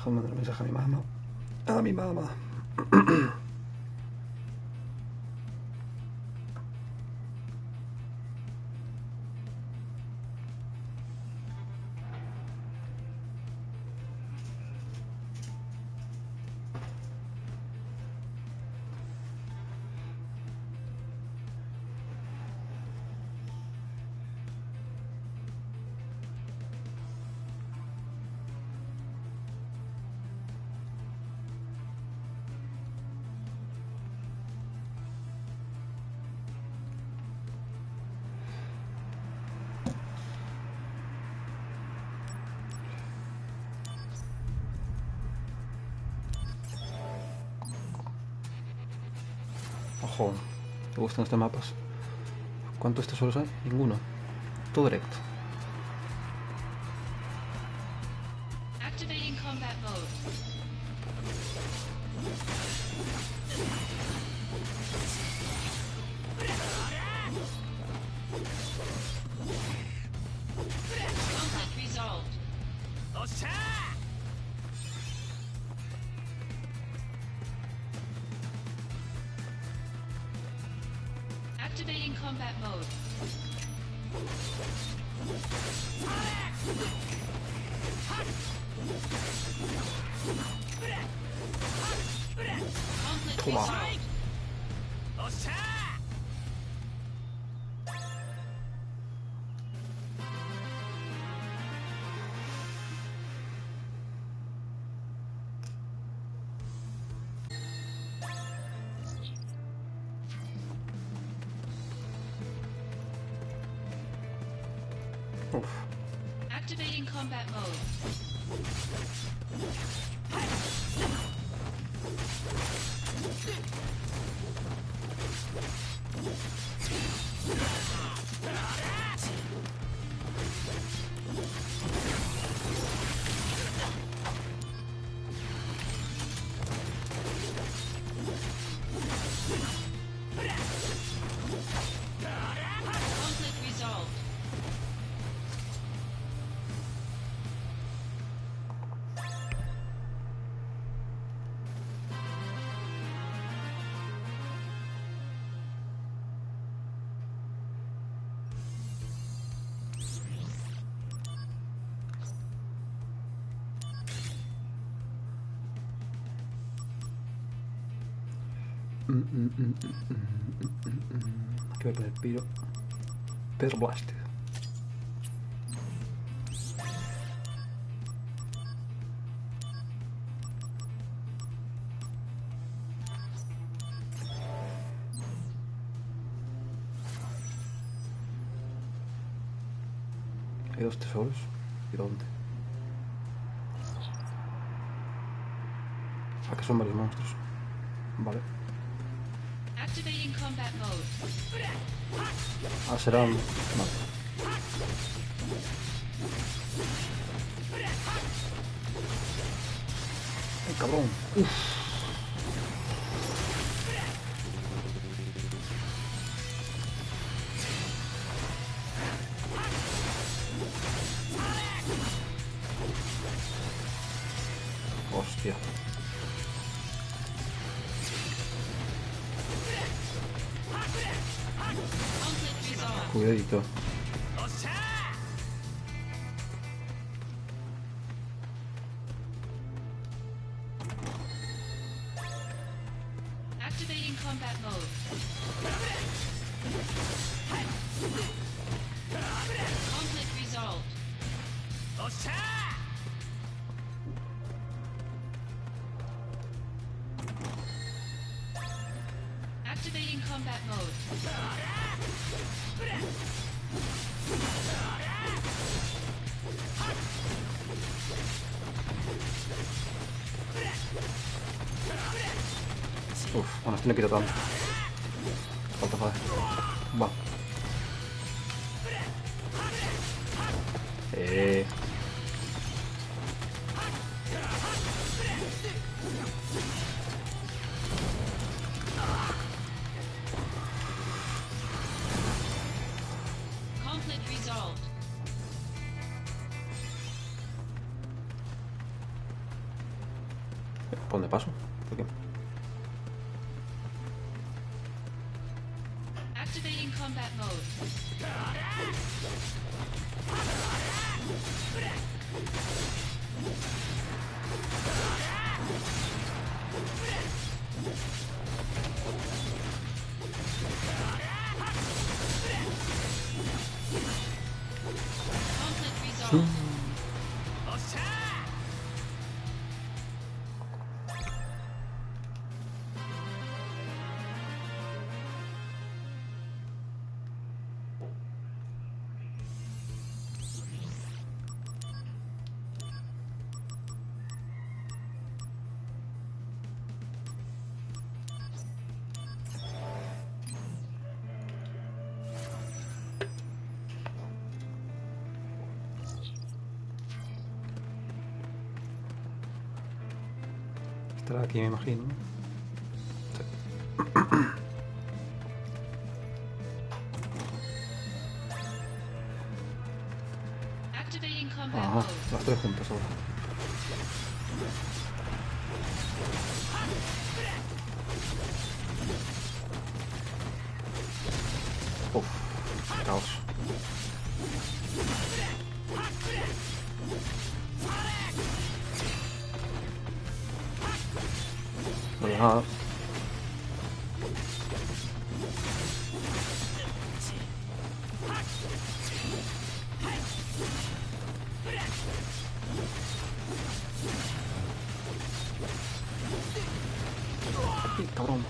Déjame mandar un mensaje a mi mamá. A mi mamá. Ojo, ¿te gustan estos mapas? ¿Cuántos tesoros hay? Ninguno. Todo directo. Activating combat mode. Conflict resolved. Activating combat mode. Conflict Toma. resolved. Uf. Activating combat mode. Conflict resolved. Aquí voy a poner Piro. Pedro Blaster. Hay dos tesoros. ¿Y dónde? Ah, que son varios monstruos. Vale. Activating combat mode. Ah, serán... Vale. ¡Ay, cabrón! ¡Uf! Hostia. Conflict resolved. Cuidadito. Activating combat mode. Conflict resolved. Activating combat mode. Uf, bueno, este no quiero tanto. Falta joder. Va. Conflict resolved. ¿Por dónde paso? ¿Por qué? Activating combat mode. Conflict resolved. Estará aquí, me imagino. Activating combat Ajá, mode. las tres juntas ahora. Uf, caos. No hay nada. ¡Ay, cabrón!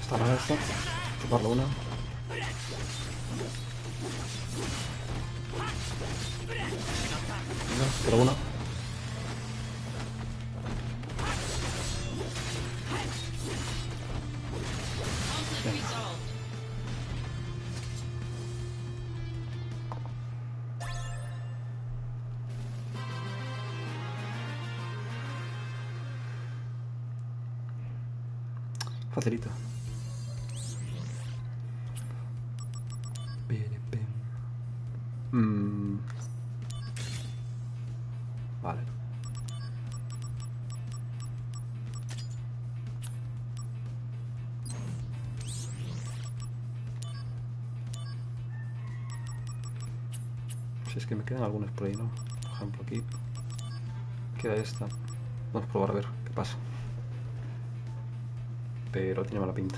Está mal esto. Chuparlo una. Venga, pero una. Conflict resolved. Facilita. Vale. Si es que me quedan algunos por ahí, ¿no? Por ejemplo, aquí queda esta. Vamos a probar a ver qué pasa. Pero tiene mala pinta.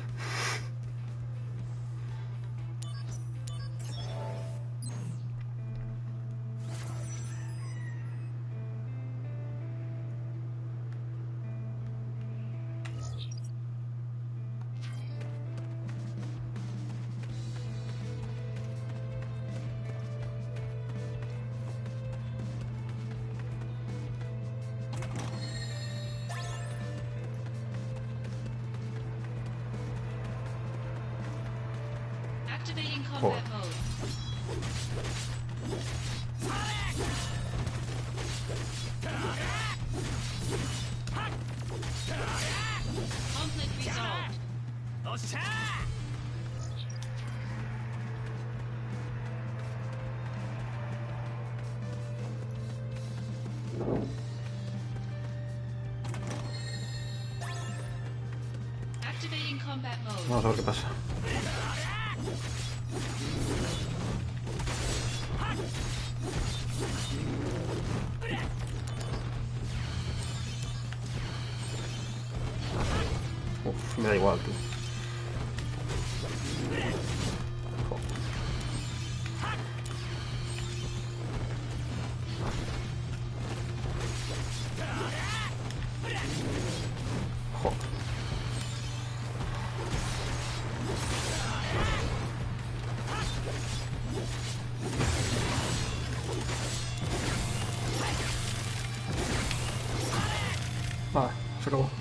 Activating combat Joder. mode. Conflict resolved. Activating combat mode. Vamos a ver qué pasa. Uf, me da igual, tío. Jo. Jo. Ah, se acabó.